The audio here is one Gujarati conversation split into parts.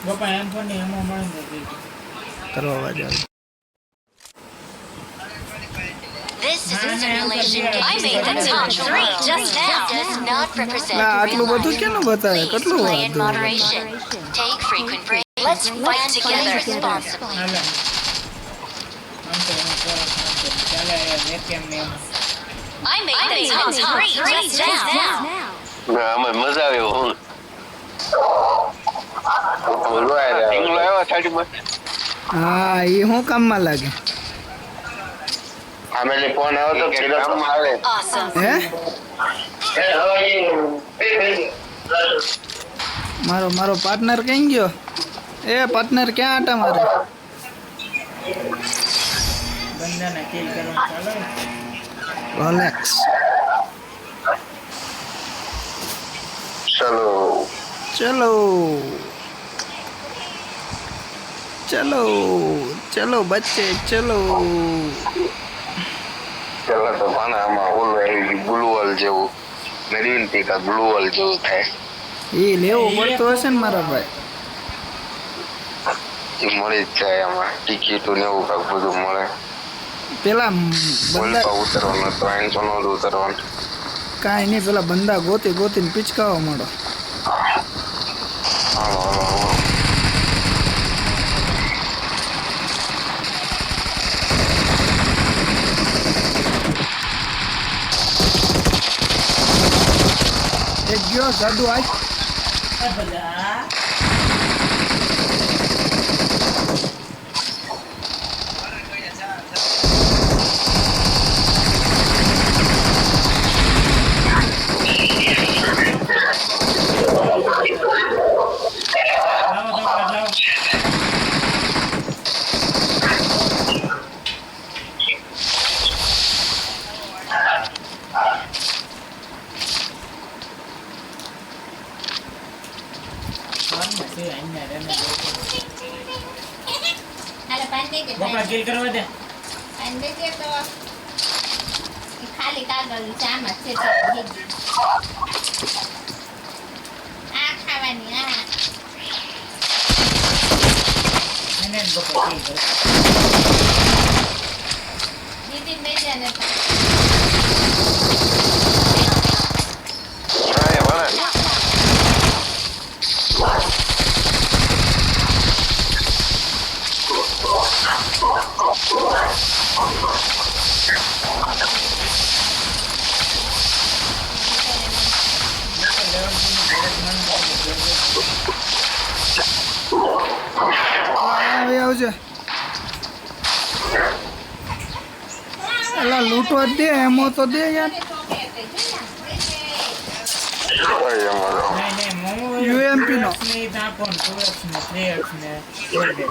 બાપા એમ પણ નહીં એમાં મળે ને કરો અવાજ આવે. This is a simulation. I made the top 3 just now. Does not represent ના real આટલું બધું life. કેનું બતાવે? Please કેટલું play in વાંધો? moderation. Take frequent breaks. Let's fight together responsibly. હાલે આમ તો એનું ચાલે વેકેમ ને એમ I made the top 3 just now. આમાં મજા આવે હું સિંગલ આવ્યા થાળીમાં હા એ શું કામમાં લાગે? આમે ફોન આવ્યો તો કામમાં આવે Awesome. હે મારો પાર્ટનર કઈ ગયો? એ પાર્ટનર ક્યાં આટા મારે? બંદાને કિલ કરવાનું ચાલે રોલેક્સ. ચલો ચલો ચલો ચલો બચ્ચે ચલો. પેલા તો પાના આમાં ઓલું આવી ગ્લુઅલ જેવું મેળવીને ટીકા ગ્લુઅલ જેવું થાય એ લેવું પડતું હશે ને મારા ભાઈ. એ મળી જ જાય આમાં ટિકિટો ને એવું કાંક બધું મળે પેલા ઓલપા બંદા ઉતરવાનું 300 નો ઉતરવાનું કાંઈ નહીં, પેલા બંદા ગોતીને પીચકાવા માંડો. હાલો હાલો હાલો એક ગયો જાદુ આજ. આ બધા લાવો લાવો બાપા કિલ કરવા દે ખાલી કાગળ ચામચ છે આ ખાવાની આ એને બાપા કિલ કરે દીદી બેજાને હા ભલે આવી આવજે. એલા લૂંટવા જ દે, એમો તો દે યાર. કઈ અમારો નહીં મોમો UMP નો. ને આપો ને 2x ને 3x ને કરી દે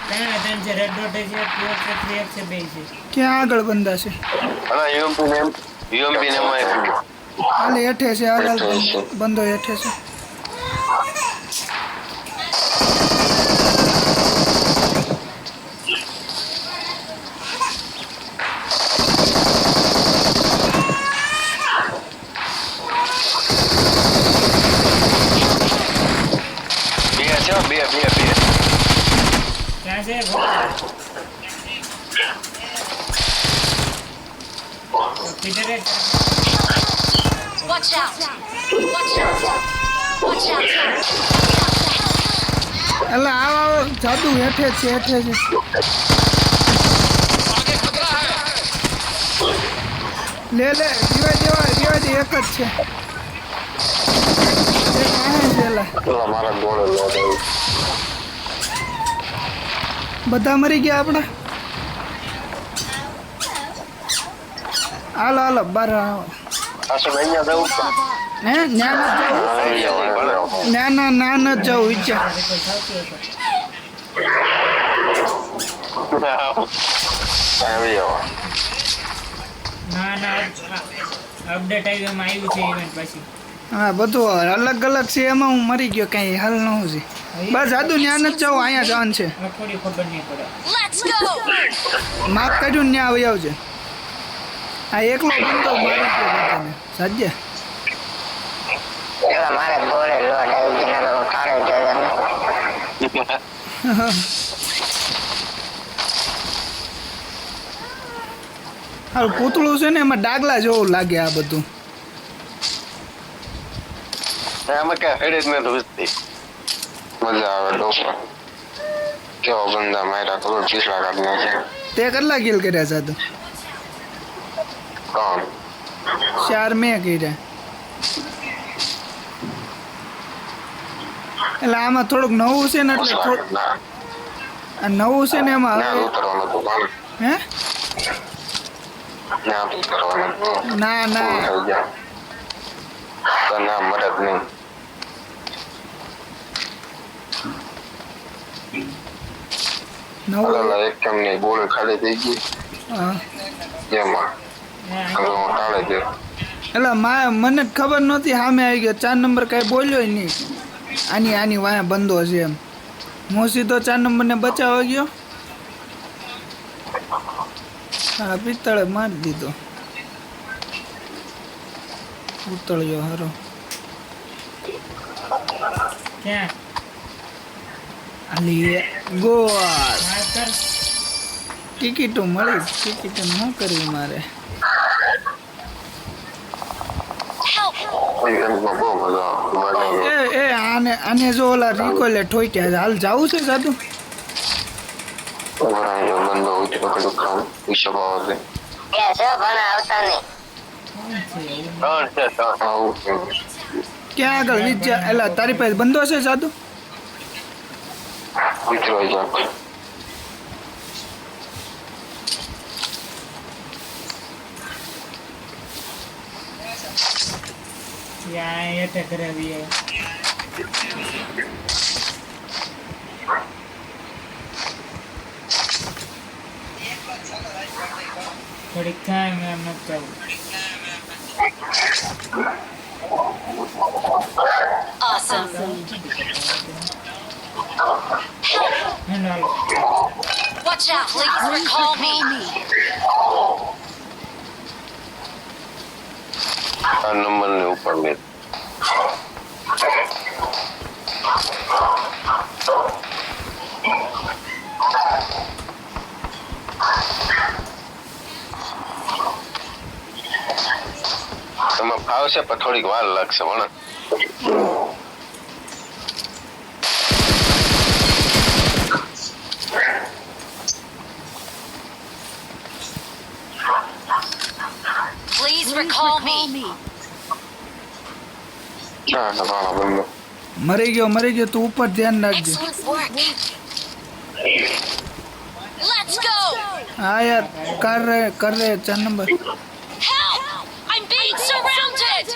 ત્રણ છે રેડ ડોટ છે 2x છે 3x છે બે છે ક્યાં આગળ બંદા છે? અને યુએમપી ને એમાં હાલે હેઠે છે, આગળ બંદો હેઠે છે. બે ક્યાં છે કિધર है Watch out. Watch out. Watch out. એલા આવો જાદુ હેઠે છે, હેઠે છે. લે દીવા દે, એક જ છે. એક આહે છે એલા. પેલા મારા ગોળે લોડ આવ્યું બધા મરી ગયા આપણા. હાલો બાર આવો. પાછું અહીંયા જવું હે ના ન જાઉં વિચાર. આવી જાવ ના ના અપડેટ આવી એમાં આવ્યું છે ઇવેન્ટ પછી હા બધું અલગ છે, એમાં હું મરી ગયો, કઈ હાલ ન છે. બસ જાદુ ન્યા નથી જાવ, અહીંયા જવાનું છે. થોડી ખબર નહીં પડે Let's go. માપ કાઢ્યું ન્યા આવી આવજે. આ એકલો બંદો મારી ગયો બધાને સાજ્યા એવા મારે બોલે લોટ આવી ગયો ને કાળે જાય ને હારું પૂતળું છે ને એમાં ડાગલા જેવું લાગે આ બધું આમાં ક્યાં હેડે જ મેં તો વિસતી મજા આવે ડોપા કેવો બંદા માર્યા ખબર પીસલા કાઢ નાખ્યા તે કેટલા કિલ કર્યા સાધુ કોણ 4 મેં કર્યા એટલે આમાં થોડુંક નવું છે ને એટલે ના આ નવું છે ને એમાં ના હવે ઉતરવાનું હતું કોણ હે ના ઉતરવાનું હતું ના ના થઈ ગયા તો ના મદદ નહીં નવું અલા એક કેમ નહીં બોલ ખાલી થઈ ગઈ હા એમાં હવે હું ટાળે ગયો એટલે મને જ ખબર નહોતી સામે આવી ગયો 4 નંબર કાંઈ બોલ્યો નહીં આની વાયા બંધો છે એમ હું સીધો 4 નંબરને બચાવવા ગયો હા પિત્તળે મારી દીધો ઉતળ્યો હારો ક્યાં આલી ગોવા હા કર ટિકિટો મળી ટિકિટો ન કરવી મારે એમાં બહુ મજા આવે એ આને જો ઓલા રિકોલે ઠોક્યા છે હાલ જાવું છે સાધુ બંધો ઉતરો કડું ખાવું પૈસા ભાવ છે કે જો પણ આવતા નહીં આવું ક્યાં આગળ વિચાર એટલે તારી પાસે બંધો છે સાધુ ઉતરો જાક ત્યાં એ તે કરાવી થોડીક થાય મેં એમ નથી જવું Awesome. Hello hello Watch out, please recall me. આ નંબર ને ઉપર મેં એમાં ફાવશે પણ થોડીક વાર લાગશે વણા Please recall me. હા તમારા બંધો મરી ગયો તું ઉપર ધ્યાન રાખજે Excellent work. Let's go. હા યાર કર રે 4 number Help! I'm being surrounded.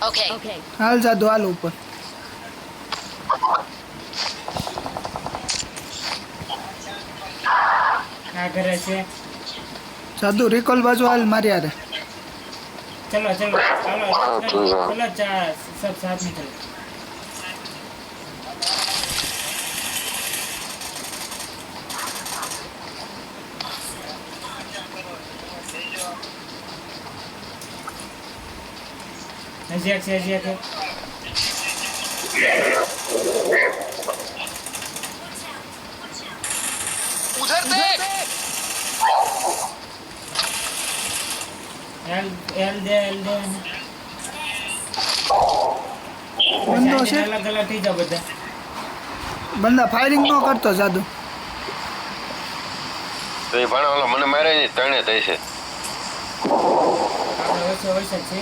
Okay. હાલ જાદુ હાલ ઉપર આ ઘરે છે જાદુ રિકોલ બાજુ હાલ મારી યારે चलो चलो चलो हाँ, तो चलो जा। चलो सब साथ में चलो हजिया के उधर देख एल दे બંધો છે अलग अलग થઈ જાવ બધા બંદા ફાયરિંગ ન કરતો જાદુ તો એ ભાણા ઓલા મને મારે નહીં ત્રણે થઈ છે આપણે વૈસે છે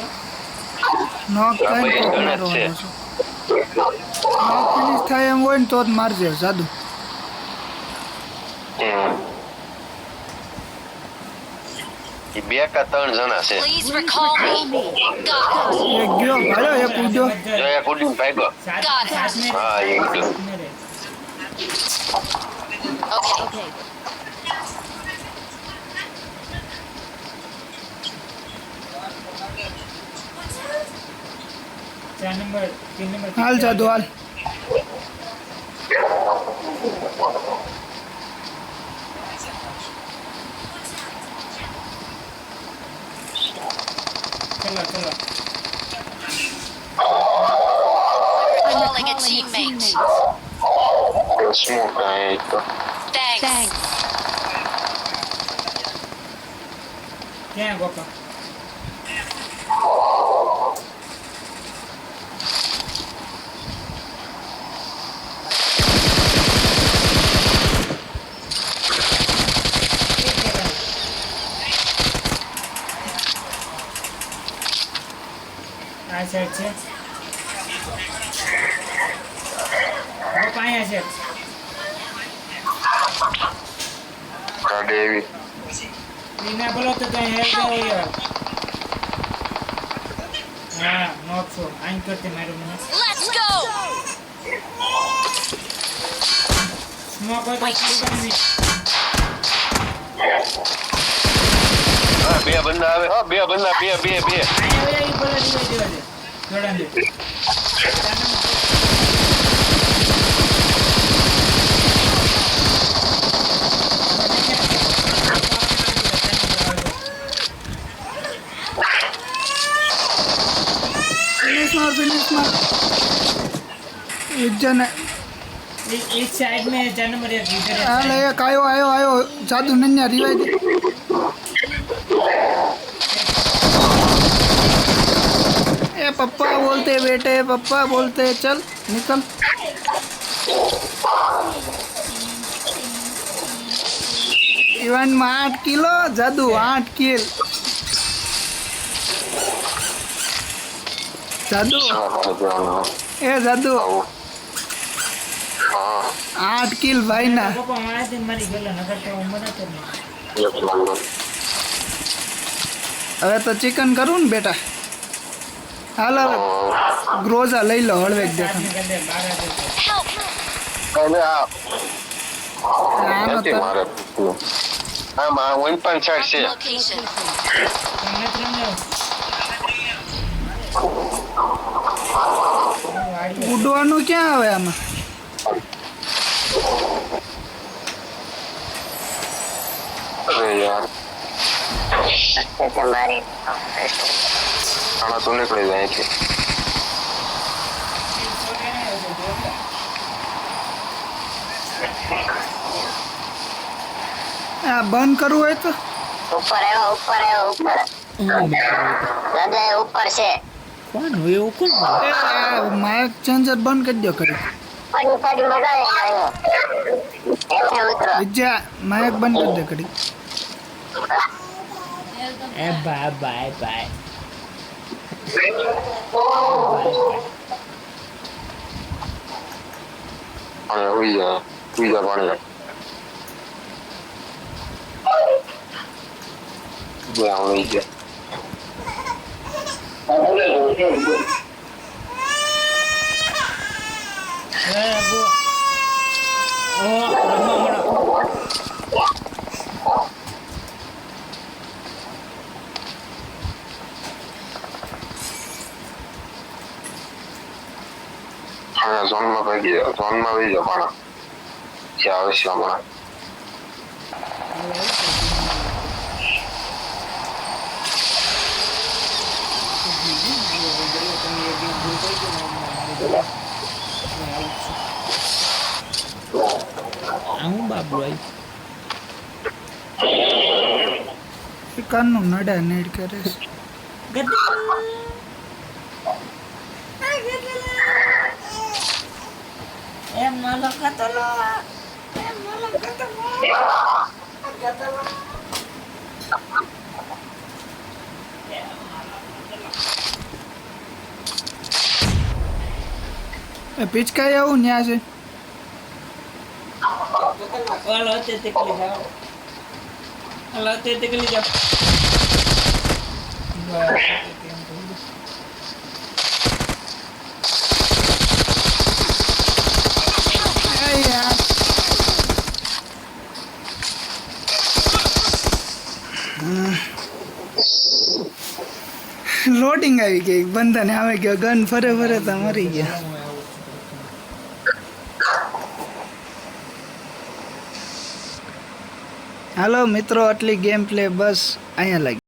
નોક આ થાય ભાઈ તો ગણે જ મારવાનો છે. છે નોક ફિનિશ થાય એમ હોય ને તો જ મારજે જાદુ એ 2 का 3 જણા છે Please recall me. Got it. એક ગયો ભાયો એક ઉડ્યો જો એક ઉડીને ભાગ્યો साथ में હા એ ઉડ્યો Okay. चार नंबर 3 नंबर હાલ જાદુ હાલ ચલો Calling a teammate. સ્મોક આય તો Thanks. ક્યાં ગોપા આ સાઈડ છે ગોપા અહીંયા છે કાઢે એવી એના બોલો તો ત્યાં હેલ્પ દેવો યાર હા નોક છો આઈન કરતે મારું મને Let's go. સ્મોક હોય તો સ્મોક હા બે બંદા આવે હા બે બંદા બે આયા હોય એ બોલે દીવા દેવા દે જોડાણ દે फिनिश मार एक जन है इस साइड में 4 नंबर एक इधर है हाल एक आयो जादू नन्या रिवाइव ए पप्पा बोलते बेटे पप्पा बोलते चल निकल इवेंट में 8 किलो जादू 8 किल जादू ए जादू હા 8 किल भाई ना पापा मारे दिन मारी गेला नकर तो उमर तो नहीं એક નંબર હવે તો ચિકન કરું ને બેટા હાલ હવે ગ્રોઝા લઈ લો હળવેક દેખા कर दे 12 दे Help. હવે આ આનો નથી તો મારે આમાં 1.4 છે Location. તમને ત્રણ વાડી ઉડવાનું ક્યાં આવે આમાં અરે યાર તમારી આમાં તો નીકળી જાય છે આ બંધ કરવું હોય તો ઉપર દાદા એ ઉપર છે કોણ હોય એવું કોણ માઇક ચેન્જર બંધ કરી દો કરી પાડી મજા આવે એમને ઉતરો વિજયા માઇક બંધ કરી દે કરી એ બાય બાય બાય અને હોઈ જાય પાણી જ્યાં હોઈ જાય એ બો ઓ રમવા અને ઝોનમાં ભાગી જાય ઝોનમાં વહી જાય પાણા જ્યાં આવે છે હમણાં આવું બાબુ કાનનું નડા નેડ કરે છે એમ માલો કતલો એમ માલો કતલો એ પિચકાઈ આવું ન્યા છે હાલો તે તેકલી જાઓ હાલો તે તેકલી જાઓ એ યાર લોડિંગ આવી ગઈ બંધન આવી ગયો ગન ફરે ફરે તો મરી ગયા હાલો મિત્રો આટલી ગેમ પ્લે બસ અહીંયા લાગી